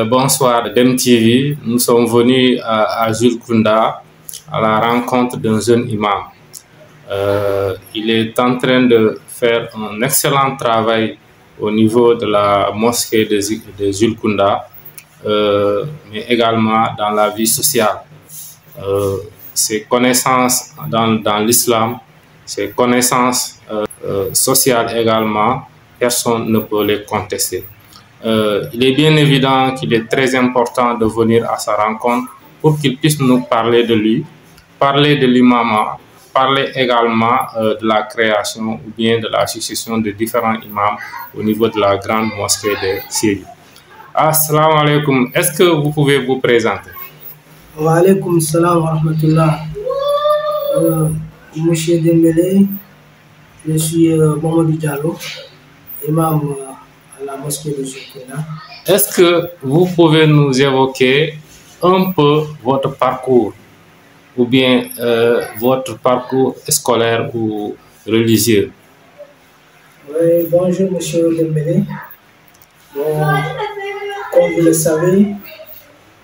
Bonsoir Dem TV, nous sommes venus à Julkunda à la rencontre d'un jeune imam. Il est en train de faire un excellent travail au niveau de la mosquée de Julkunda, mais également dans la vie sociale. Ses connaissances dans l'islam, ses connaissances sociales également, personne ne peut les contester. Il est bien évident qu'il est très important de venir à sa rencontre pour qu'il puisse nous parler de lui, parler de l'imama, parler également de la création ou bien de la succession de différents imams au niveau de la grande mosquée de Syrie. Assalamu alaikum, est-ce que vous pouvez vous présenter? Wa alaikum salam wa rahmatullah. Monsieur Dembélé, je suis Mamadou Diallo, imam à la mosquée de Julkunda. Est-ce que vous pouvez nous évoquer un peu votre parcours ou bien votre parcours scolaire ou religieux? Oui, bonjour monsieur Dembélé. Bon, comme vous le savez,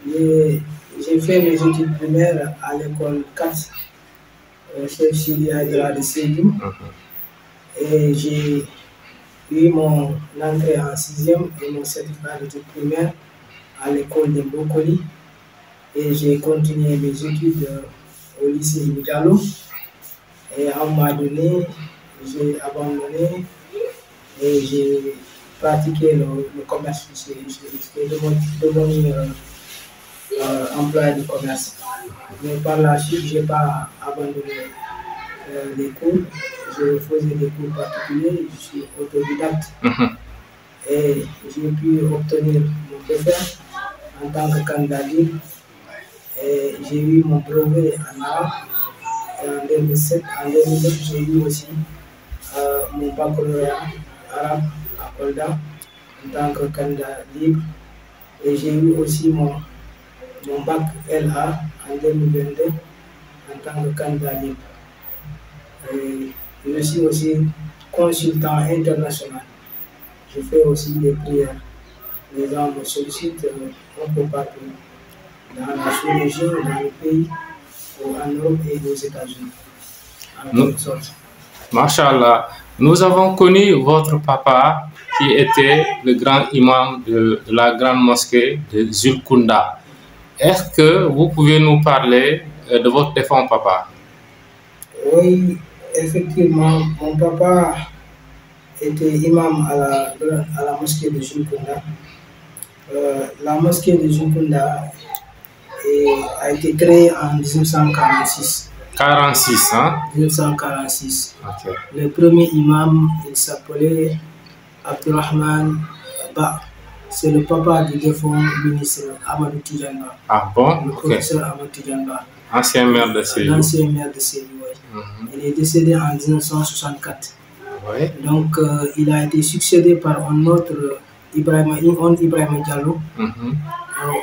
j'ai fait mes études primaires à l'école 4 chez Sidi Aïdara de Sédou. Et j'ai eu mon entrée en 6e et mon certificat d'études primaires à l'école de Bokoli. Et j'ai continué mes études au lycée Diallo. Et à un moment donné, j'ai abandonné et j'ai pratiqué le commerce. J'étais devenu employé de commerce. Mais par la suite, je n'ai pas abandonné les cours. Je faisais des cours particuliers, je suis autodidacte. Et j'ai pu obtenir mon BFM en tant que candidat libre. Et j'ai eu mon brevet en arabe. Et en 2007, j'ai eu aussi mon baccalauréat arabe à Kolda en tant que candidat libre. Et j'ai eu aussi mon bac LA en 2022 en tant que candidat libre. Et je suis aussi consultant international. Je fais aussi des prières. Les gens me sollicitent un peu partout, dans la sous-région, dans le pays, en Europe et aux États-Unis. Masha'Allah, nous avons connu votre papa qui était le grand imam de la grande mosquée de Julkunda. Est-ce que vous pouvez nous parler de votre défunt papa? Oui, effectivement, mon papa était imam à la mosquée de Julkunda. La mosquée de Julkunda a été créée en 1946. 46, hein? 1946. Okay. Le premier imam, il s'appelait Abdurrahman Ba. C'est le papa du défunt ministre Amadou Tidjanba. Ah bon? Le professeur Amadou Tidjanba. Ancien maire de Sédou. L'ancien maire de Sédou, oui. Il est décédé en 1964. Oui. Donc, il a été succédé par un autre Ibrahima Diallo.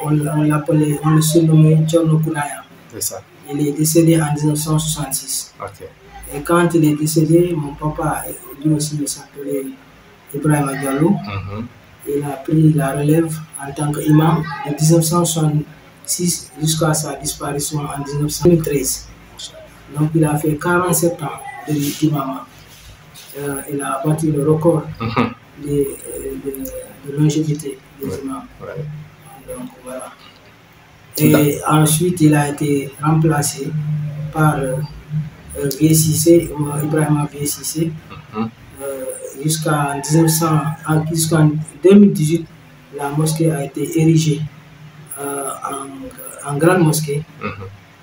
On le surnommait Djorno Kounaya. C'est ça. Il est décédé en 1966. Okay. Et quand il est décédé, mon papa, lui aussi, il s'appelait Ibrahima Diallo. Il a pris la relève en tant qu'imam de 1966 jusqu'à sa disparition en 1913. Donc il a fait 47 ans d'imam. Il a battu le record de longévité des imams. Donc voilà. Et ensuite il a été remplacé par Ibrahima Vieux-Cissé. Jusqu'en 2018, la mosquée a été érigée en grande mosquée.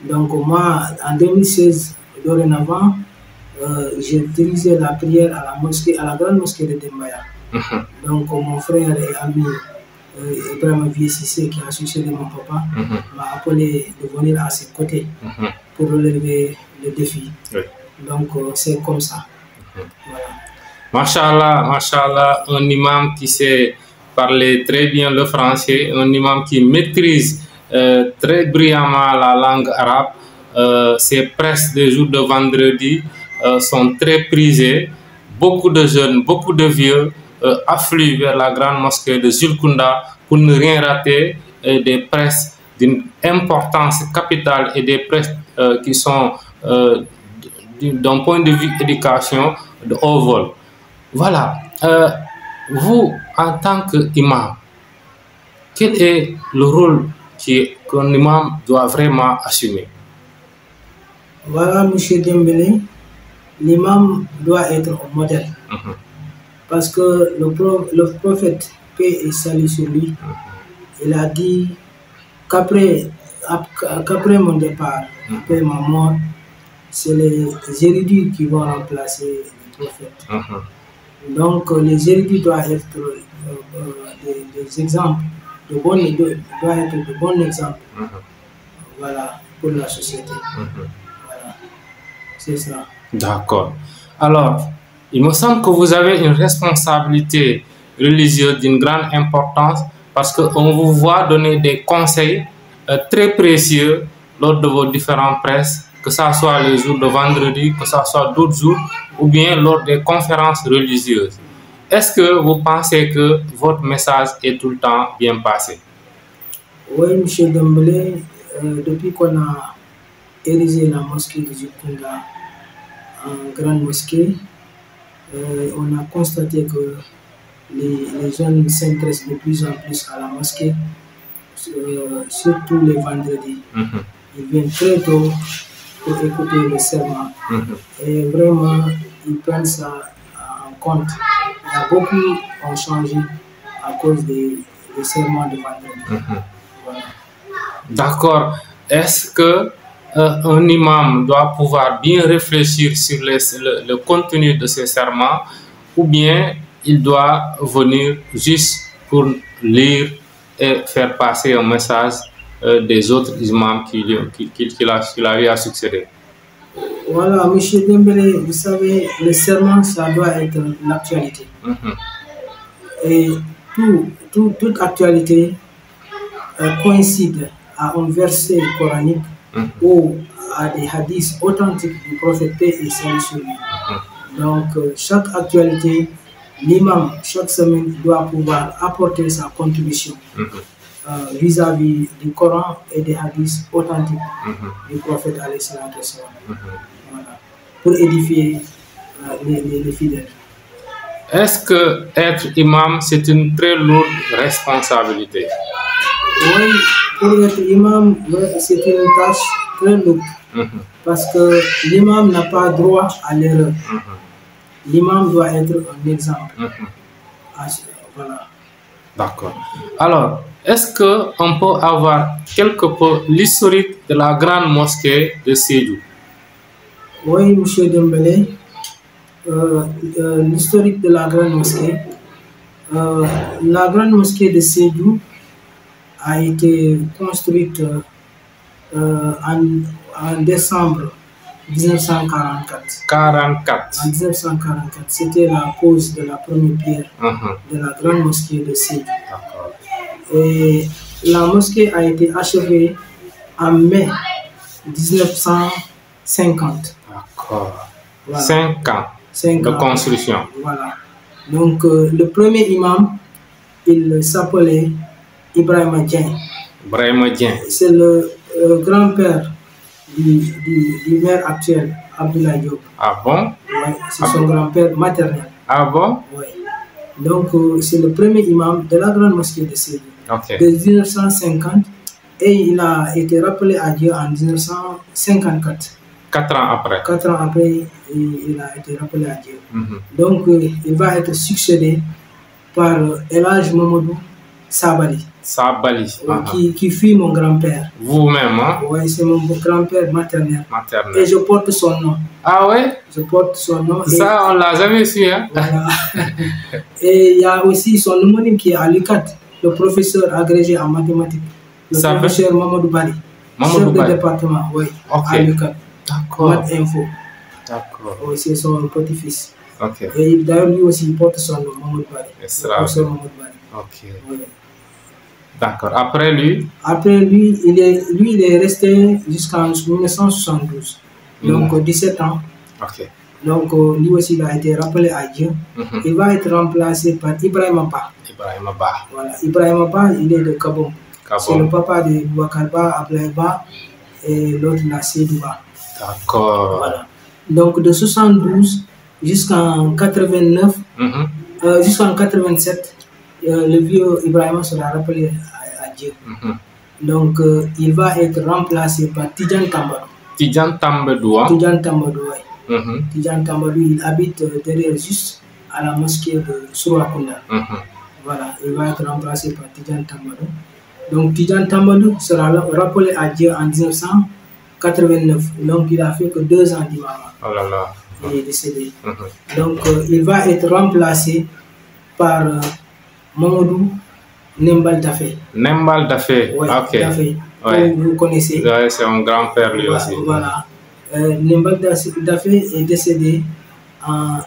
Donc moi, en 2016, dorénavant, j'ai dirigé la prière à la mosquée, à la grande mosquée de Dembaya. Donc mon frère et ami Ibrahim Vieux-Cissé, qui a succédé mon papa, m'a appelé de venir à ses côtés pour relever le défi. Oui. Donc c'est comme ça. Voilà. Machallah, machallah, un imam qui sait parler très bien le français, un imam qui maîtrise très brillamment la langue arabe. Ces presses des jours de vendredi sont très prisées. Beaucoup de jeunes, beaucoup de vieux affluent vers la grande mosquée de Zulkunda pour ne rien rater des presses d'une importance capitale et des presses qui sont d'un point de vue éducation de haut vol. Voilà. Vous, en tant qu'imam, quel est le rôle qu'un imam doit vraiment assumer? Voilà, M. Dembélé, l'imam doit être un modèle. Parce que le prophète, paix et salut sur lui, il a dit qu'après mon départ, après ma mort, c'est les érudits qui vont remplacer le prophète. Donc les érudits doivent être des exemples, doivent être de bons exemples, voilà, pour la société. Voilà, c'est ça. D'accord. Alors, il me semble que vous avez une responsabilité religieuse d'une grande importance parce qu'on vous voit donner des conseils très précieux lors de vos différentes presses, que ce soit les jours de vendredi, que ce soit d'autres jours, ou bien lors des conférences religieuses. Est-ce que vous pensez que votre message est tout le temps bien passé? Oui, M. Dembélé, depuis qu'on a érigé la mosquée de Zulkunda en grande mosquée, on a constaté que les jeunes s'intéressent de plus en plus à la mosquée, surtout les vendredis. Ils viennent très tôt pour écouter le serment. Et vraiment, ils prennent ça en compte. Il y a beaucoup qui ont changé à cause des serments de vendredi. Voilà. D'accord. Est-ce que un imam doit pouvoir bien réfléchir sur le contenu de ces serments, ou bien il doit venir juste pour lire et faire passer un message des autres imams qu'il a eu à succéder? Voilà, M. Dembélé, vous savez, le serment, ça doit être l'actualité. Et toute actualité coïncide à un verset coranique ou à des hadiths authentiques du prophète paix et salut sur lui. Donc, chaque actualité, l'imam, chaque semaine, doit pouvoir apporter sa contribution vis-à-vis du Coran et des hadiths authentiques du prophète alayhi salatu wassalam. Voilà, pour édifier les fidèles. Est-ce que être imam, c'est une très lourde responsabilité? Oui, pour être imam, c'est une tâche très lourde. Parce que l'imam n'a pas droit à l'erreur. L'imam doit être un exemple. Voilà. D'accord. Alors, est-ce qu'on peut avoir quelque peu l'historique de la grande mosquée de Sédhiou? Oui, M. Dembélé. L'historique de la grande mosquée. La grande mosquée de Sédhiou a été construite en décembre 1944. En 1944, c'était la pose de la première pierre de la grande mosquée de Sédhiou. Et la mosquée a été achevée en mai 1950. D'accord. Voilà. 5 ans de construction. Voilà. Donc, le premier imam, il s'appelait Ibrahim Dieng. Ibrahim Dieng. C'est le grand-père du maire actuel, Abdoulaye Diop. Ah bon? Oui, c'est son grand-père maternel. Ah bon? Oui. Donc, c'est le premier imam de la grande mosquée de Sédhiou. De 1950, et il a été rappelé à Dieu en 1954. 4 ans après. 4 ans après, il a été rappelé à Dieu. Donc, il va être succédé par El Hadj Mamadou Sabali. Sabali. Qui fut mon grand-père. Vous-même, hein? Oui, c'est mon grand-père maternel. Maternel. Et je porte son nom. Ah ouais? Je porte son nom. Ça, on l'a jamais su, hein? Voilà. Et il y a aussi son homonyme qui est à l'UCAD, le professeur agrégé en mathématiques. Le professeur Mamadou Bari. Chef de département, oui, à l'UCAD. D'accord. Math Info. D'accord. Oui, c'est son petit-fils. Ok. Et d'ailleurs, lui aussi, il porte son nom, Mamadou Bari. Le professeur Mamadou Bari. Ok. Oui. D'accord. Après lui? Après lui, il est resté jusqu'en 1972. Donc, 17 ans. Ok. Donc, lui aussi, il a été rappelé à Dieu. Il va être remplacé par Ibrahima Ba. Ibrahima Ba. Voilà. Ibrahima Ba, il est de Kabom. C'est le papa de Boubacar Ba, Ablaye Ba, et l'autre, là, Seydou Ba. D'accord. Voilà. Donc, de 72 jusqu'en 89, jusqu'en 87, le vieux Ibrahima sera rappelé à Dieu. Donc, il va être remplacé par Tidjane Tambadou. Tidjane Tambadou, hein? Tidjane Tambadou, oui. Tidjane Tambadou, il habite derrière, juste à la mosquée de Sourakunda. Voilà, il va être remplacé par Tidjane Tambadou. Donc, Tidjane Tambadou sera rappelé à Dieu en 1989. Donc, il a fait que 2 ans d'imam. Oh là là. Il est décédé. Donc, il va être remplacé par Mamadou Nembal Dafé. Nembal Dafé, oui, ok. Dafé. Ouais. Vous connaissez. Ouais, c'est un grand-père lui aussi. Voilà. Nembal Dafé est décédé en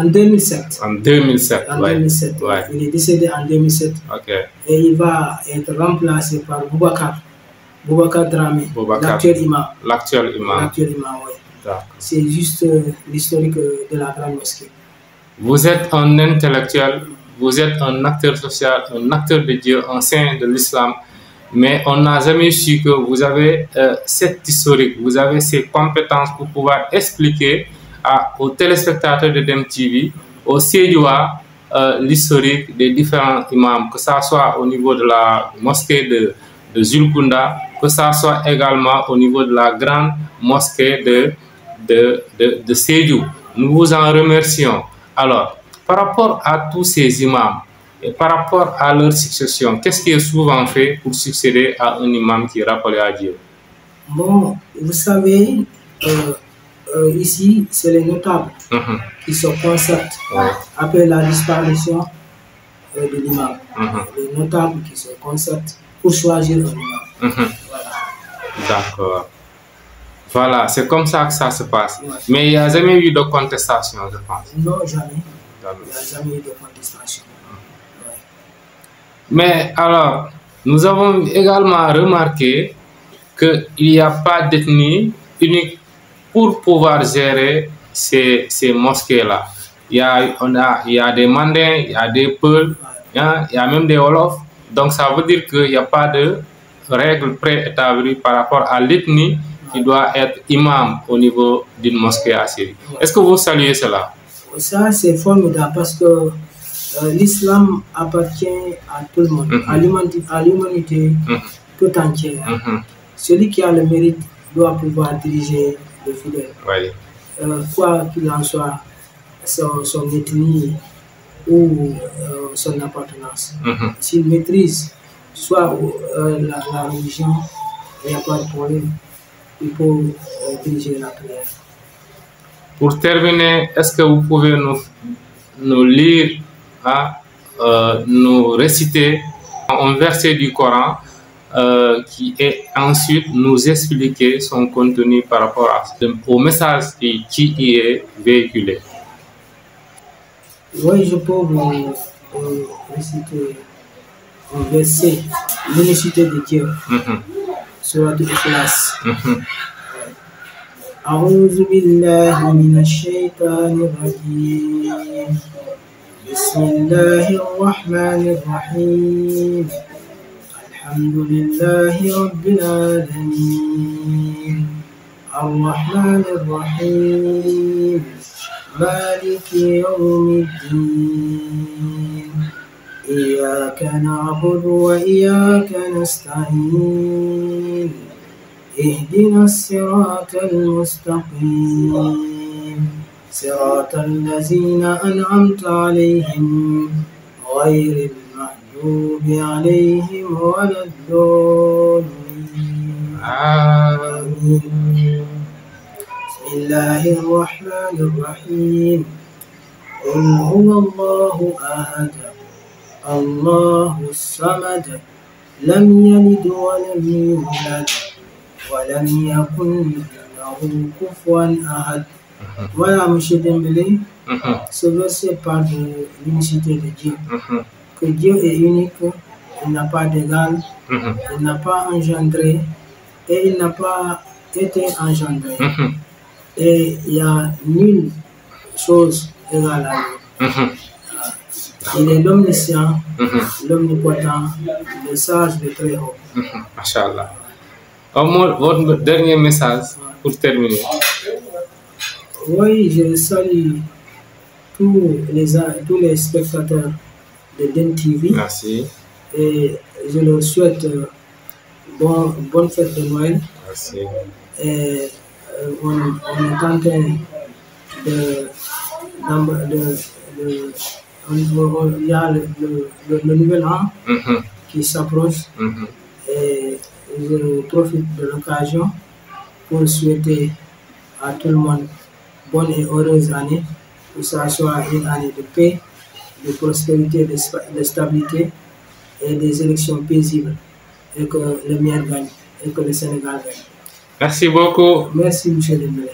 2007. En 2007, En 2007. Ouais. Il est décédé en 2007. Ok. Et il va être remplacé par Boubacar Dramé, l'actuel imam. L'actuel imam. L'actuel imam, oui. C'est juste l'historique de la grande mosquée. Vous êtes un intellectuel, vous êtes un acteur social, un acteur de Dieu, un saint de l'islam, mais on n'a jamais su que vous avez cette historique, vous avez ces compétences pour pouvoir expliquer aux téléspectateurs de DemTV, aux Sédiois, l'historique des différents imams, que ça soit au niveau de la mosquée de Zulkunda, que ça soit également au niveau de la grande mosquée de Sédiou. Nous vous en remercions. Alors, par rapport à tous ces imams et par rapport à leur succession, qu'est-ce qui est souvent fait pour succéder à un imam qui est rappelé à Dieu? Bon, vous savez, ici, c'est les notables qui se concertent après la disparition de l'imam. Les notables qui se concertent pour choisir un imam. Voilà. D'accord. Voilà, c'est comme ça que ça se passe. Ouais. Mais il n'y a jamais eu de contestation, je pense. Non, jamais. Il n'y a jamais eu de contestation. Ouais. Mais alors, nous avons également remarqué qu'il n'y a pas d'ethnie unique pour pouvoir gérer ces mosquées-là. Il y a des Mandins, il y a des Peuls, il y a même des Wolofs. Donc ça veut dire qu'il n'y a pas de règles préétablies par rapport à l'ethnie qui doit être imam au niveau d'une mosquée à Sédhiou. Est-ce que vous saluez cela? Ça, c'est formidable parce que l'islam appartient à tout le monde, à l'humanité tout entière. Celui qui a le mérite doit pouvoir diriger le fidèle. Oui. Quoi qu'il en soit, son ethnie ou son appartenance. S'il maîtrise soit la religion, il n'y a pas de problème. Il faut diriger la prière. Pour terminer, est-ce que vous pouvez nous lire, nous réciter un verset du Coran qui est ensuite nous expliquer son contenu par rapport au message qui y est véhiculé? Oui, je peux vous réciter un verset, l'unicité de Dieu. Surat Al-Ikhlas. أعوذ بالله من الشيطان الرجيم بسم الله الرحمن الرحيم الحمد لله رب العالمين الرحمن الرحيم مالك يوم الدين إياك نعبد وإياك نستعين اهدنا الصراط المستقيم صراط الذين أنعمت عليهم غير المغضوب المغضوب عليهم ولا الضالين آمين. بسم الله الرحمن الرحيم. قل هو الله أحد الله الصمد لم يلد ولم يولد ولم يكن له كفوا أحد. Voilà, M. Dembélé, ce verset parle de l'unicité de Dieu. Que Dieu est unique, il n'a pas d'égal, il n'a pas engendré et il n'a pas été engendré. Et il n'y a nulle chose égale à lui. Il est l'omniscient, l'omnipotent, le sage, le très haut. Masha'Allah. Votre dernier message pour terminer. Oui, je salue tous les spectateurs de DEM TV. Merci. Et je leur souhaite bonne fête de Noël. Merci. Et on est en train il y a le nouvel an qui s'approche. Et je profite de l'occasion pour souhaiter à tout le monde bonne et heureuse année, que ça soit une année de paix, de prospérité, de stabilité et des élections paisibles, et que le meilleur gagne et que le Sénégal gagne. Merci beaucoup. Merci, M. Dembélé.